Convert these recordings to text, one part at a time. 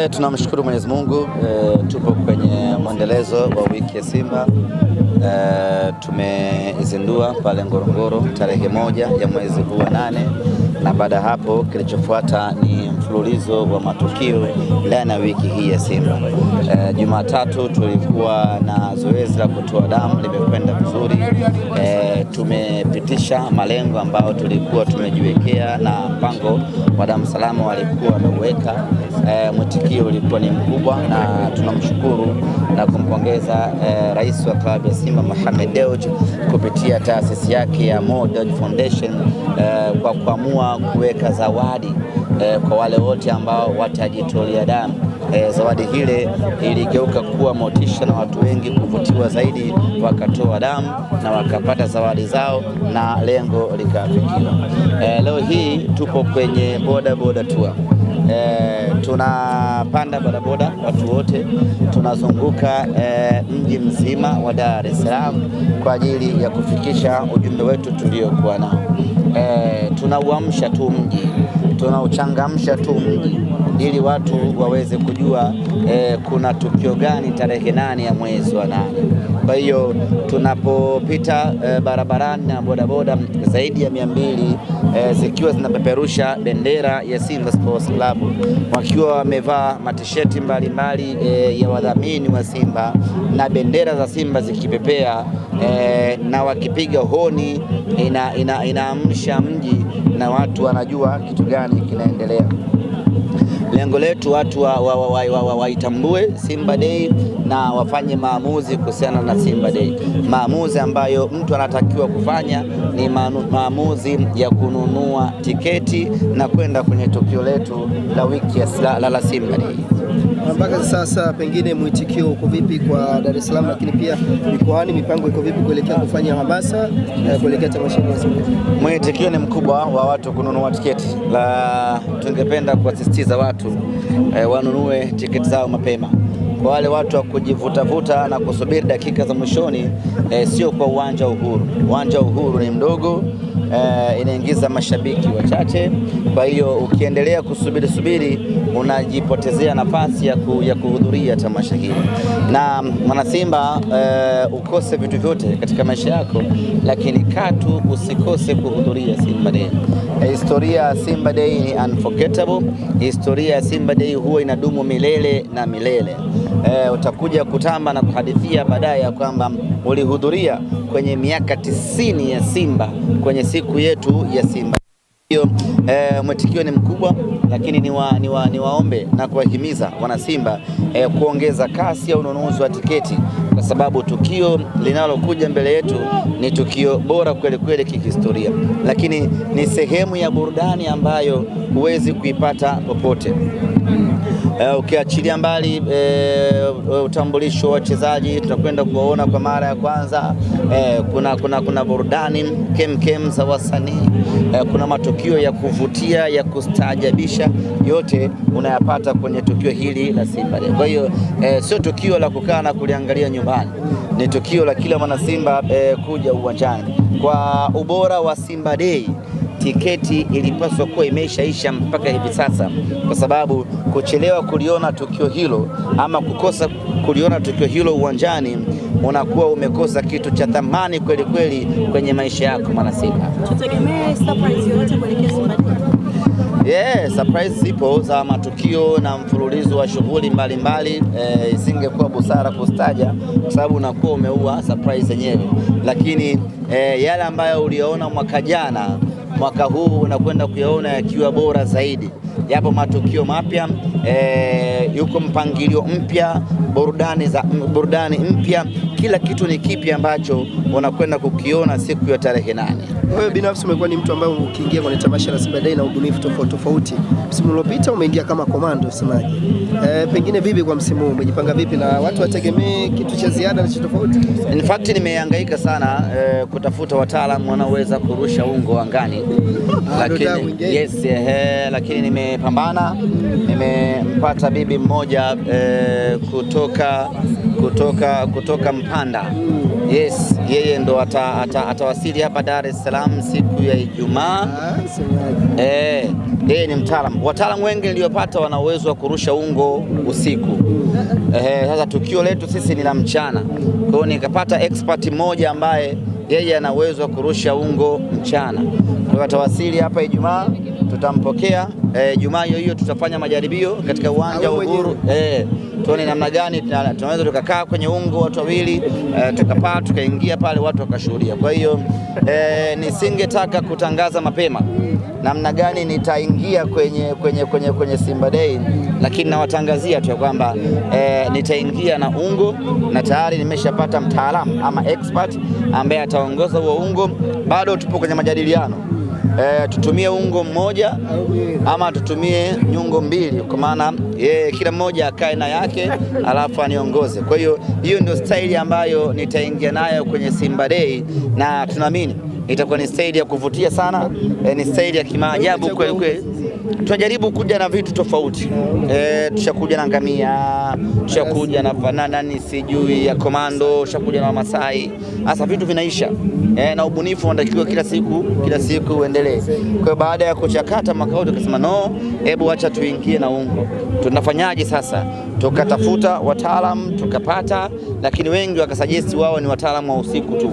Tunamshukuru Mwenyezi Mungu, tupo kwenye mwendelezo wa wiki ya Simba. Tumezindua pale Ngorongoro tarehe 1 ya mwezi huu wa 8, na baada ya hapo kilichofuata ni mfululizo wa matukio ndani ya wiki hii ya Simba. Jumatatu tulikuwa na zoezi la kutoa damu, limekwenda vizuri. Tumepitisha malengo ambayo tulikuwa tumejiwekea na mpango wa damu salama walikuwa wameweka. Mwitikio ulikuwa ni mkubwa, na tunamshukuru na kumpongeza rais wa klabu ya Simba Mohamed Dewji kupitia taasisi yake ya Mo Dewji Foundation kwa kuamua kuweka zawadi kwa wale wote ambao watajitolea damu. Zawadi hile iligeuka kuwa motisha na watu wengi kuvutiwa zaidi, wakatoa damu na wakapata zawadi zao na lengo likafikiwa. Leo hii tupo kwenye boda tour. Tunapanda bodaboda watu wote, tunazunguka mji mzima wa Dar es Salaam kwa ajili ya kufikisha ujumbe wetu tuliokuwa nao. Tunauamsha tu mji, tunauchangamsha tu mji ili watu waweze kujua kuna tukio gani tarehe 8 ya mwezi wa 8. Kwa hiyo tunapopita barabarani na bodaboda zaidi ya 200 zikiwa zinapeperusha bendera ya Simba Sports Club, wakiwa wamevaa matisheti mbalimbali ya wadhamini wa Simba na bendera za Simba zikipepea, na wakipiga honi, inaamsha mji na watu wanajua kitu gani kinaendelea. Lengo letu watu waitambue Simba Day na wafanye maamuzi kuhusiana na Simba Day. Maamuzi ambayo mtu anatakiwa kufanya ni maamuzi ya kununua tiketi na kwenda kwenye tukio letu la wiki la Simba Day. Mpaka sasa pengine mwitikio uko vipi kwa Dar es Salaam, lakini pia mikoani mipango iko vipi kuelekea kufanya hamasa kuelekea tamasha la Simba? Mwitikio ni mkubwa wa watu kununua tiketi. Tungependa kuwasisitiza watu wanunue tiketi zao mapema. Kwa wale watu wa kujivutavuta na kusubiri dakika za mwishoni, sio kwa uwanja wa Uhuru. Uwanja wa Uhuru ni mdogo, inaingiza mashabiki wachache. Kwa hiyo ukiendelea kusubiri unajipotezea nafasi ya kuhudhuria tamasha hili. Na mwana Simba, ukose vitu vyote katika maisha yako, lakini katu usikose kuhudhuria Simba Day. Historia ya Simba Day ni unforgettable. Historia ya Simba Day huwa inadumu milele na milele. Utakuja kutamba na kuhadithia baadaye ya kwamba ulihudhuria kwenye miaka 90 ya Simba kwenye siku yetu ya Simba. Hiyo mwitikio ni mkubwa, lakini niwaombe na kuwahimiza wana Simba kuongeza kasi ya ununuzi wa tiketi, kwa sababu tukio linalokuja mbele yetu ni tukio bora kweli kweli kihistoria, lakini ni sehemu ya burudani ambayo huwezi kuipata popote. Ukiachilia mbali utambulisho wa wachezaji, tutakwenda kuwaona kwa mara ya kwanza. Kuna burudani kem za wasanii, kuna matukio ya kuvutia ya kustaajabisha, yote unayapata kwenye tukio hili la Simba Day. Kwa hiyo sio tukio la kukaa na kuliangalia nyumbani, ni tukio la kila mwana Simba kuja uwanjani. Kwa ubora wa Simba Day, tiketi ilipaswa kuwa imeshaisha mpaka hivi sasa, kwa sababu kuchelewa kuliona tukio hilo ama kukosa kuliona tukio hilo uwanjani, unakuwa umekosa kitu cha thamani kweli kweli kwenye maisha yako mwana Simba. Tutegemee surprise yote kuelekea Simba Day? Surprise zipo za matukio na mfululizo wa shughuli mbalimbali. Isingekuwa busara kustaja kwa sababu unakuwa umeua surprise yenyewe, lakini yale ambayo uliona mwaka jana, mwaka huu unakwenda kuyaona yakiwa bora zaidi. Yapo matukio mapya, yuko mpangilio mpya, burudani mpya, kila kitu ni kipi ambacho unakwenda kukiona siku ya tarehe 8. Wewe binafsi umekuwa ni mtu ambaye ukiingia kwenye tamasha la Simba Day na ubunifu tofauti. Msimu uliopita umeingia kama komando semaji. Pengine vipi kwa msimu huu, umejipanga vipi na watu wategemee kitu cha ziada na cha tofauti? In fact nimehangaika sana kutafuta wataalamu wanaoweza kurusha ungo angani. Lakini nimepambana, nimempata bibi mmoja kutoka Mpanda. Yes, yeye ndo atawasili hapa Dar es Salaam siku ya Ijumaa. Yeye ni mtaalamu. Wataalamu wengi niliyopata wana uwezo wa kurusha ungo usiku. Sasa tukio letu sisi ni la mchana. Kwa hiyo nikapata expert mmoja ambaye yeye ana uwezo wa kurusha ungo mchana. Kwa hiyo atawasili hapa Ijumaa, tutampokea. Ijumaa hiyo tutafanya majaribio katika uwanja wa Uhuru. Tuone namna gani tunaweza tukakaa kwenye ungo watu wawili, tukapaa tukaingia pale watu wakashuhudia. Kwa hiyo nisingetaka kutangaza mapema namna gani nitaingia kwenye Simba Day, lakini nawatangazia tu kwamba nitaingia na ungo na tayari nimeshapata mtaalamu ama expert ambaye ataongoza huo ungo. Bado tupo kwenye majadiliano. Tutumie ungo mmoja ama tutumie nyungo mbili, kwa maana kila mmoja akae na yake alafu aniongoze. Kwa hiyo ndio staili ambayo nitaingia nayo kwenye Simba Day, na tunaamini itakuwa ni staili ya kuvutia sana, ni staili ya kimaajabu kweli kweli. Tunajaribu kuja na vitu tofauti. Tushakuja na ngamia, tushakuja na fanana sijui ya komando, tushakuja na Masai. Sasa vitu vinaisha. Na ubunifu unatakiwa kila siku uendelee. Kwa hiyo baada ya kuchakata makao tukasema no, hebu acha tuingie na ungo. Tunafanyaje sasa? Tukatafuta wataalamu tukapata, lakini wengi wakasuggest wao ni wataalamu wa usiku tu.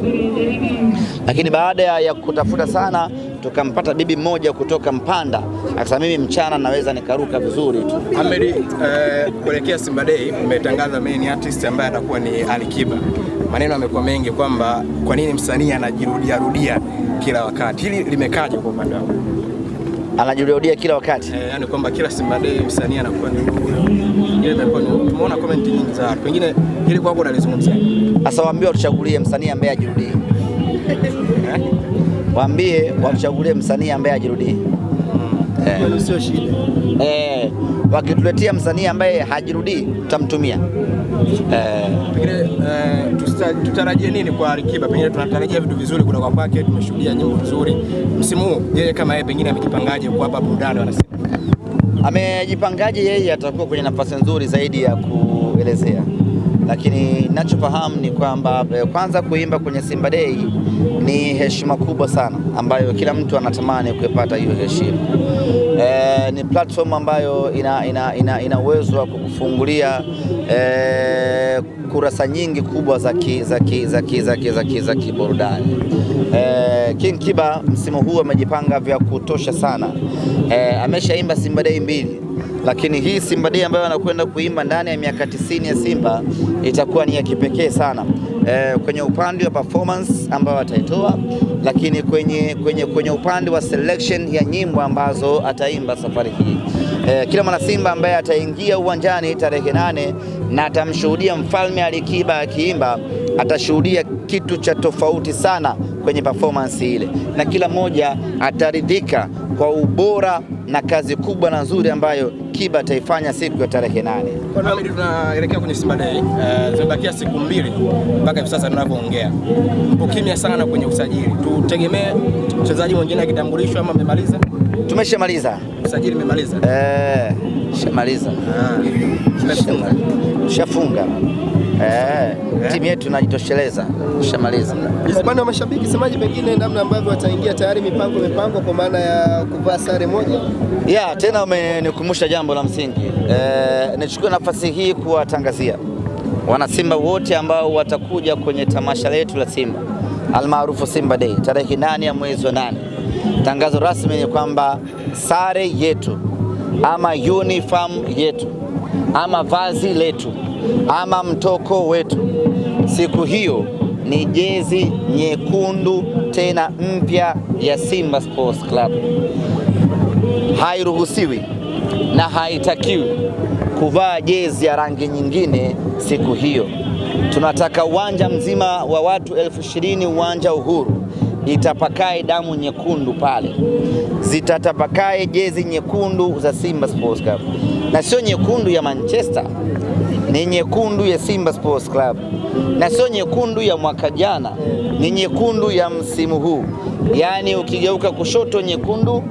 Lakini baada ya kutafuta sana tukampata bibi mmoja kutoka Mpanda, akasema mimi mchana naweza nikaruka vizuri tu. Ahmed, kuelekea Simba Day umetangaza main artist ambaye atakuwa ni Ali Kiba. Maneno yamekuwa mengi kwamba kwa nini msanii anajirudia kila wakati. Hili limekaje kwa upande wako? Anajirudia kila wakati? Yani kwamba kila Simba Day msanii anakuwa ni ile imekuwa tumeona comment nyingi za watu. Pengine hili kwako unalizungumzia? Sasa waambie tuchagulie msanii ambaye ajirudie. Waambie wachagulie msanii ambaye ajirudie. Sio shida. Wakituletea msanii ambaye hajirudii tutamtumia. Pengine tutarajie nini kwa Ali Kiba? Pengine tunatarajia vitu vizuri kutoka kwake. Tumeshuhudia nyimbo nzuri msimu huu. Yeye kama yeye pengine amejipangaje kwa hapa burudani wanasema? Amejipangaje yeye? Atakuwa kwenye nafasi nzuri zaidi ya kuelezea. Lakini ninachofahamu ni kwamba kwanza kuimba kwenye Simba Day ni heshima kubwa sana ambayo kila mtu anatamani kupata hiyo heshima. Ni platform ambayo ina uwezo wa kukufungulia kurasa nyingi kubwa za kiburudani. King Kiba msimu huu amejipanga vya kutosha sana. Ameshaimba Simba Day 2, lakini hii Simba Day ambayo anakwenda kuimba ndani ya miaka 90 ya Simba itakuwa ni ya kipekee sana. Kwenye upande wa performance ambayo ataitoa, lakini kwenye upande wa selection ya nyimbo ambazo ataimba safari hii. Kila mwana Simba ambaye ataingia uwanjani tarehe 8 na atamshuhudia Mfalme Ali Kiba akiimba, atashuhudia kitu cha tofauti sana kwenye performance ile, na kila mmoja ataridhika kwa ubora na kazi kubwa na nzuri ambayo Kiba ataifanya siku ya tarehe 8. Kwa nini tunaelekea kwenye Simba Day? Zimebakia siku 2 mpaka hivi sasa tunavyoongea. Mpo kimya sana kwenye usajili. Tutegemee mchezaji mwingine akitambulishwa ama mmemaliza? Tumeshamaliza. Usajili mmemaliza? Shamaliza. Shafunga. Timu yetu tunajitosheleza. Shamaliza. Upande wa mashabiki semaji pengine namna ambavyo wataingia tayari mipango kwa maana ya kuvaa sare moja? Tena umenikumbusha jambo la msingi. Nichukue nafasi hii kuwatangazia wana Simba wote ambao watakuja kwenye tamasha letu la Simba almaarufu Simba Day tarehe 8 ya mwezi wa 8. Tangazo rasmi ni kwamba sare yetu ama uniform yetu ama vazi letu ama mtoko wetu siku hiyo ni jezi nyekundu tena mpya ya Simba Sports Club. Hairuhusiwi na haitakiwi kuvaa jezi ya rangi nyingine siku hiyo. Tunataka uwanja mzima wa watu 20,000 uwanja Uhuru itapakae damu nyekundu pale. Zitatapakae jezi nyekundu za Simba Sports Club. Na sio nyekundu ya Manchester, ni nyekundu ya Simba Sports Club. Na sio nyekundu ya mwaka jana, ni nyekundu ya msimu huu. Yaani ukigeuka kushoto nyekundu,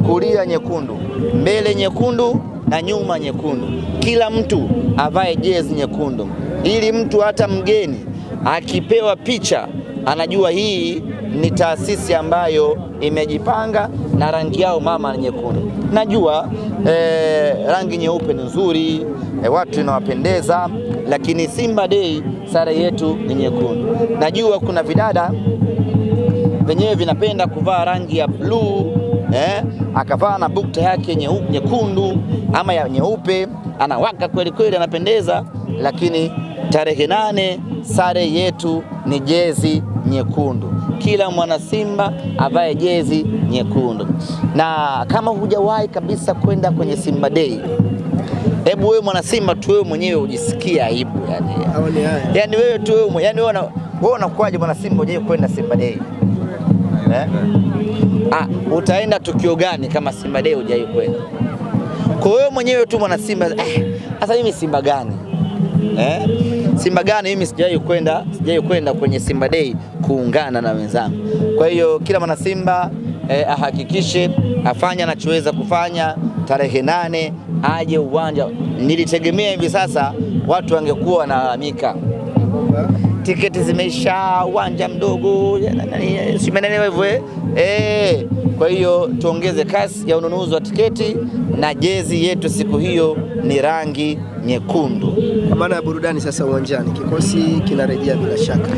kulia nyekundu, mbele nyekundu na nyuma nyekundu. Kila mtu avae jezi nyekundu, ili mtu hata mgeni akipewa picha anajua hii ni taasisi ambayo imejipanga na rangi yao mama ni nyekundu. Najua rangi nyeupe ni nzuri, watu inawapendeza, lakini Simba Day sare yetu ni nyekundu. Najua kuna vidada wenyewe vinapenda kuvaa rangi ya blue, akavaa na bukta yake nyekundu ama ya nyeupe, anawaka kweli kweli, anapendeza, lakini tarehe 8 sare yetu ni jezi nyekundu. Kila mwana Simba avae jezi nyekundu. Na kama hujawahi kabisa kwenda kwenye Simba Day, hebu wewe mwana Simba tu wewe mwenyewe ujisikia aibu yani wewe tu wewe yani wewe unakuaje mwana Simba uje kwenda Simba Day? Utaenda tukio gani kama Simba Day hujai kwenda? Kwa wewe mwenyewe tu mwana Simba, sasa mimi Simba gani? Simba gani mimi sijai kwenda kwenye Simba Day kuungana na wenzangu. Kwa hiyo kila mwana Simba ahakikishe afanya anachoweza kufanya tarehe 8 aje uwanja. Nilitegemea hivi sasa watu wangekuwa wanalalamika tiketi zimeisha, uwanja mdogo, simenelewa hivyo. Kwa hiyo tuongeze kasi ya ununuzi wa tiketi, na jezi yetu siku hiyo ni rangi nyekundu. Kwa maana ya burudani sasa uwanjani, kikosi kinarejea bila shaka.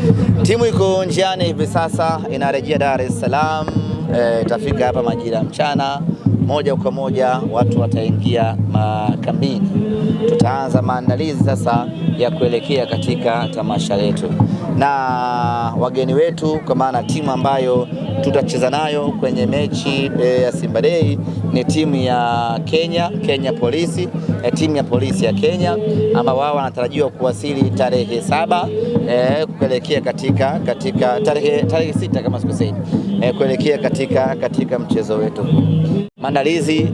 Timu iko njiani hivi sasa, inarejea Dar es Salaam, itafika hapa majira ya mchana. Moja kwa moja watu wataingia makambini. Tutaanza maandalizi sasa ya kuelekea katika tamasha letu, na wageni wetu kwa maana timu ambayo tutacheza nayo kwenye mechi ya Simba Day ni timu ya Kenya Polisi, timu ya polisi ya Kenya, ambao wao wanatarajiwa kuwasili tarehe 7 kuelekea katika tarehe 6 kama sikosei, kuelekea katika mchezo wetu. Maandalizi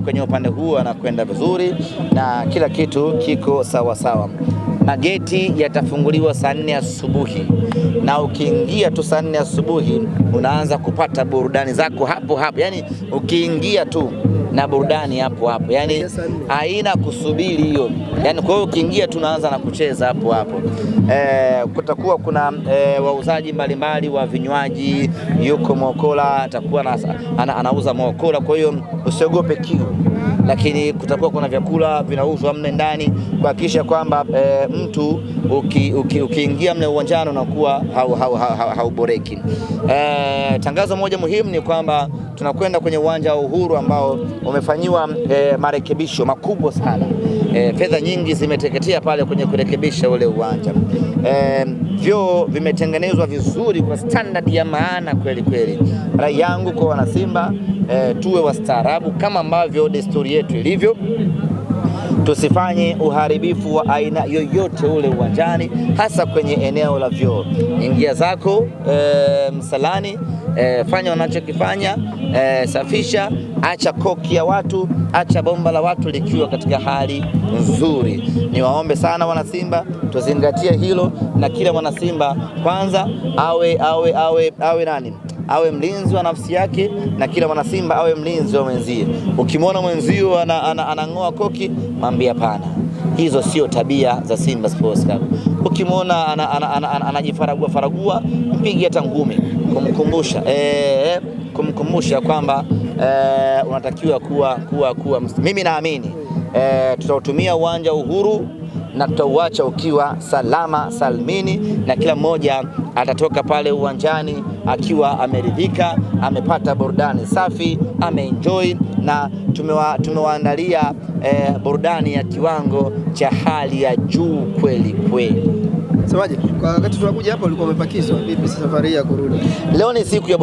kwenye upande huu anakwenda vizuri na kila kitu kiko sawa sawa. Mageti yatafunguliwa saa 4 asubuhi, na ukiingia tu saa 4 asubuhi unaanza kupata burudani zako hapo hapo. Yani ukiingia tu na burudani hapo hapo, yani haina kusubiri hiyo. Yani kwa hiyo ukiingia tu unaanza na kucheza hapo hapo. Kutakuwa kuna wauzaji mbalimbali wa vinywaji, yuko Mokola atakuwa anauza Mokola, kwa hiyo usiogope kiu. Lakini kutakuwa kuna vyakula vinauzwa mle ndani kuhakikisha kwamba mtu ukiingia mle uwanjani unakuwa hauboreki. Tangazo moja muhimu ni kwamba tunakwenda kwenye uwanja wa Uhuru ambao umefanyiwa marekebisho makubwa sana. Fedha nyingi zimeteketea pale kwenye kurekebisha ule uwanja. Vyoo vimetengenezwa vizuri kwa standard ya maana kweli kweli. Rai yangu kwa wana Simba, tuwe wastaarabu kama ambavyo desturi yetu ilivyo. Tusifanye uharibifu wa aina yoyote ule uwanjani, hasa kwenye eneo la vyoo. Ingia zako msalani, fanya unachokifanya, safisha, acha koki ya watu, acha bomba la watu likiwa katika hali nzuri. Niwaombe sana wana Simba tuzingatie hilo, na kila mwana Simba kwanza awe mlinzi wa nafsi yake, na kila mwana Simba awe mlinzi wa mwenzie. Ukimwona mwenzio anang'oa koki, mwambie hapana, hizo sio tabia za Simba Sports Club. Ukimwona anajifaragua, mpige hata ngumi kumkumbusha kwamba unatakiwa kuwa. Mimi naamini tutautumia uwanja Uhuru na tutauacha ukiwa salama salmini, na kila mmoja atatoka pale uwanjani akiwa ameridhika, amepata burudani safi, ameenjoy, na tumewaandalia burudani ya kiwango cha hali ya juu kweli kweli. Semaje, kwa wakati tunakuja hapa ulikuwa umepakizwa vipi safari ya kurudi? Leo ni siku ya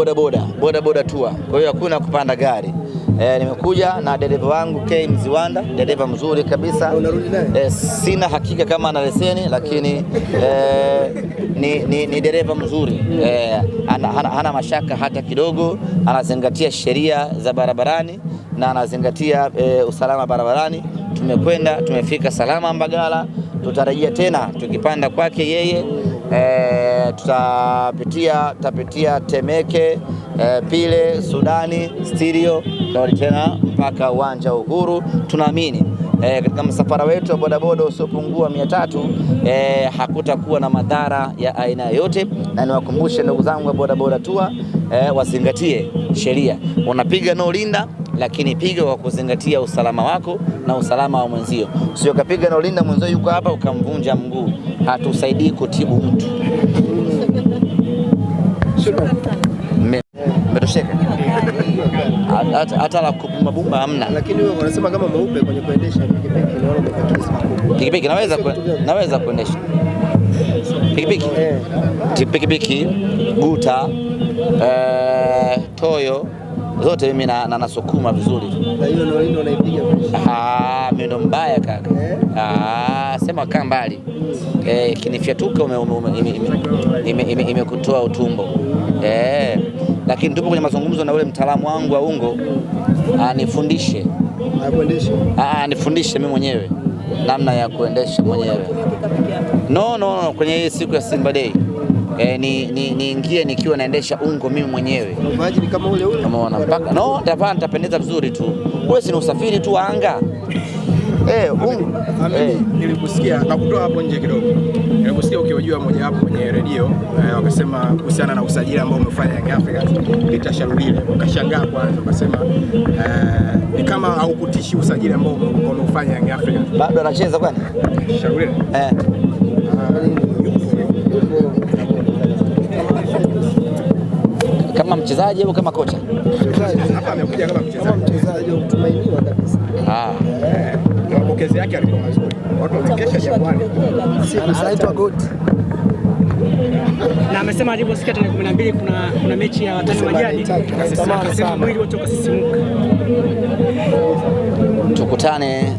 bodaboda tour, kwa hiyo hakuna kupanda gari. Nimekuja na dereva wangu K Mziwanda, dereva mzuri kabisa. Unarudi naye? Sina hakika kama ana leseni, lakini ni dereva mzuri. Hana mashaka hata kidogo, anazingatia sheria za barabarani na anazingatia usalama barabarani. Tumefika salama Mbagala, tutarejea tena tukipanda kwake yeye. Tutapitia Temeke, Pile, Sudani, Stereo, tena mpaka uwanja Uhuru. Tunaamini katika msafara wetu wa bodaboda usiopungua 300 hakutakuwa na madhara ya aina yoyote, na niwakumbushe ndugu zangu wa bodaboda tour wazingatie sheria. Unapiga no linda, lakini piga kwa kuzingatia usalama wako na usalama wa mwenzio. Sio kapiga no linda mwenzio yuko hapa ukamvunja mguu. Hatusaidii kutibu mtu. Mmetosheka? Hata la kubumba hamna. Lakini wewe unasema kama mweupe kwenye kuendesha pikipiki, naona umepakiza. Pikipiki naweza kuendesha. Pikipiki, guta, toyo zote mimi nasukuma vizuri tu. Na hiyo ndio ndio unaipiga fresh. Mimi ndo mbaya kaka. Sema kaa mbali. Kinifyatuka imekutoa utumbo. Lakini tupo kwenye mazungumzo na ule mtaalamu wangu wa ungo anifundishe. Nifundishe mimi mwenyewe namna ya kuendesha mwenyewe. No, kwenye hii siku ya Simba Day. Niingie nikiwa naendesha ungo mimi mwenyewe. Unafahamu kama ule. Unaona mpaka nitapendeza vizuri tu. Wewe si usafiri tu anga. Nilikusikia na kutoa hapo nje kidogo. Nilikusikia ukiojua moja hapo kwenye redio wakasema kuhusiana na usajili ambao umefanya Young Africans Peter Sharulile. Wakashangaa kwanza wakasema ni kama haukutishi usajili ambao umefanya Young Africans. Bado anacheza kwani? Sharulile. Kama mchezaji au kama kocha? Hapa amekuja kama mchezaji wa kutumainiwa kabisa. Mapokezi yake alikuwa mazuri. Watu wamekesha Jangwani. Anaitwa God. Na amesema aliposikia tarehe 12 kuna mechi ya watani wa jadi, akasema mwili wote ukasisimuka. Tukutane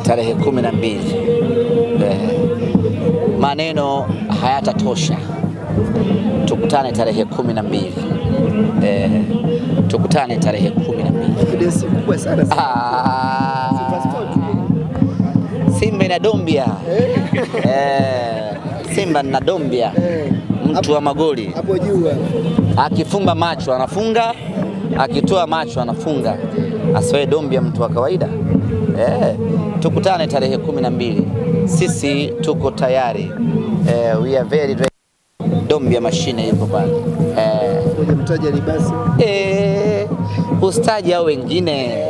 tarehe 12. Maneno hayatatosha. Tukutane tarehe 12. Tukutane tarehe 12. Evidence kubwa sana. Simba na Dombia. Simba na Dombia. Mtu wa magoli. Hapo juu. Akifumba macho anafunga, akitoa macho anafunga. Asiwe Dombia mtu wa kawaida. Tukutane tarehe 12. Sisi tuko tayari. We are very ready. Dombia mashine ipo pale. Ngoja mtaje libasi. Ustaji au wengine.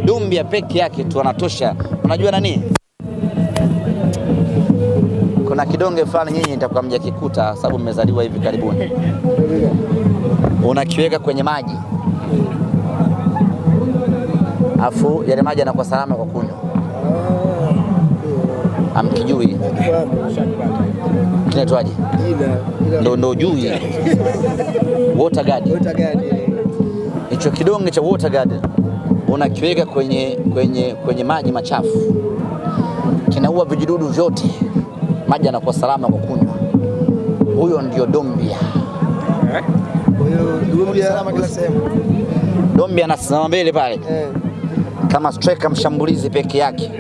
Dombia peke yake tu anatosha. Unajua nani? Kuna kidonge fulani nyinyi nitakuwa mjakikuta sababu mmezaliwa hivi karibuni. Unakiweka kwenye maji. Afu yale maji yanakuwa salama kwa kunywa. Amkijui. Kinaitwaje? Ndo jui. Water guard. Hicho kidonge cha water guard unakiweka kwenye maji machafu. Kinaua vijidudu vyote. Maji yanakuwa salama kwa kunywa. Huyo ndio Dombia. Dombia salama kila sehemu. Dombia anasimama mbele pale. Kama striker mshambulizi peke yake.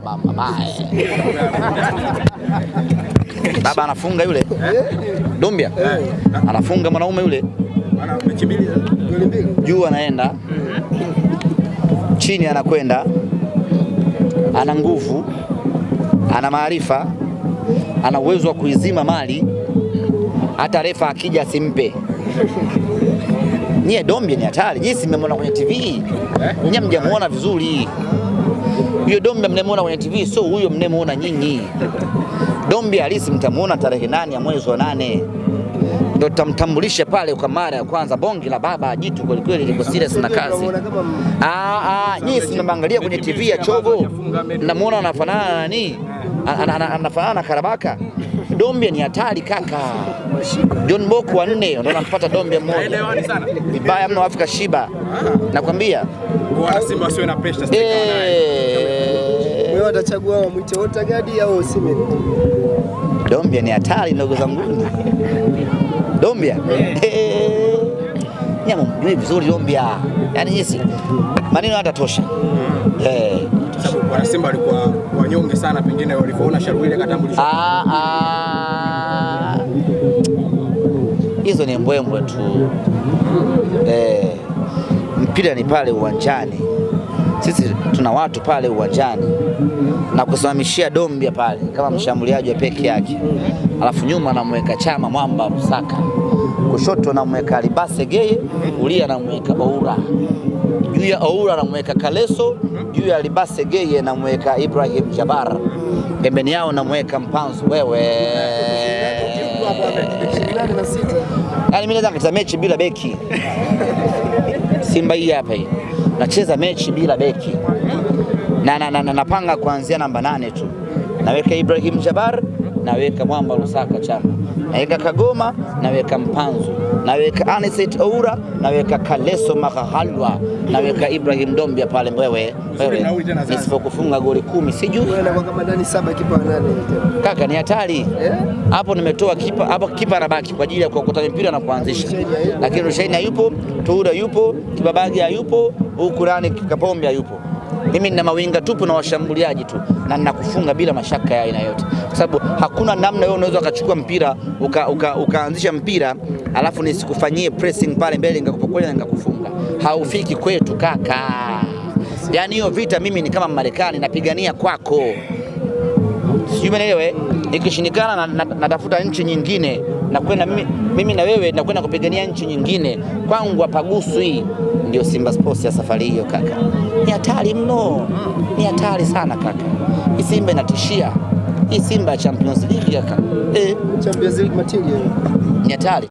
Mama mae. Baba anafunga yule. Dombia. Anafunga mwanaume yule. Juu anaenda. Chini anakwenda. Ana nguvu. Ana maarifa. Ana uwezo wa kuizima mali. Hata refa akija asimpe. Nyie Dombia ni hatari. Nyie mmemwona kwenye TV. Nyie mjamuona vizuri. Huyo Dombia mnamuona kwenye TV so huyo mnamuona nyinyi. Dombia halisi mtamuona tarehe 8 ya mwezi wa 8. Ndio tutamtambulisha pale kwa mara ya kwanza. Bonge la baba jitu kweli kweli liko serious na kazi. Nyie mnaangalia kwenye TV ya chogo. Mnamuona anafanana na nani? Anafanana na Karabaka. Dombia ni hatari kaka. John Boko wa 4 ndio anampata Dombia mmoja. Vibaya mno Afrika shiba. Nakwambia. Kwa Simba wasiwe na pressure stake wewe watachagua wamwite water guard au cement. Dombia ni hatari ndugu zangu. Dombia. Nyama mjui vizuri Dombia. Yaani hisi maneno hatatosha. Wana Simba walikuwa wanyonge sana pengine walipoona Sharulile katambulishwa. Hizo ni mbwembwe tu. Mpira ni pale uwanjani. Sisi tuna watu pale uwanjani na kusimamishia Dombia pale kama mshambuliaji wa peke yake, alafu nyuma anamweka Chama Mwamba Lusaka, kushoto anamweka Alibase Geye, kulia anamweka Oura, juu ya Oura anamweka Kaleso, juu ya Alibase Geye anamweka Ibrahim Jabbar, pembeni yao anamweka Mpanzu. Wewe yani mimi naweza kucheza mechi bila beki. Simba hii hapa hii nacheza mechi bila beki na napanga kuanzia namba 8 tu. Naweka Ibrahim Jabbar, naweka Mwamba Lusaka Chama, naweka Kagoma, naweka Mpanzu, naweka Anicet Oura, naweka Kaleso Makahalwa, naweka Ibrahim Dombia pale. Wewe nisipokufunga goli 10 sijui kama ndani 7 kipa 8 kaka, ni hatari hapo. Nimetoa kipa hapo, kipa anabaki kwa ajili ya kuokota mpira na kuanzisha, lakini Rushaini hayupo, Toura yupo, Kibabage hayupo, huku Rani Kapombe hayupo. Mimi nina mawinga tupu na washambuliaji tu, na ninakufunga bila mashaka ya aina yote, kwa sababu hakuna namna wewe unaweza ukachukua mpira ukaanzisha mpira alafu nisikufanyie pressing pale mbele nikakupokonya na nikakufunga. Haufiki kwetu kaka. Yani hiyo vita mimi ni kama Marekani napigania kwako, sijui umeelewa. Ikishindikana natafuta nchi nyingine na kwenda mimi na wewe na kwenda kupigania nchi nyingine. Kwangu hapagusu. Hii ndio Simba Sports ya safari hiyo kaka. Ni hatari mno, ni hatari sana kaka. Hii Simba inatishia, hii Simba ya Champions League kaka. Champions League material ni hatari.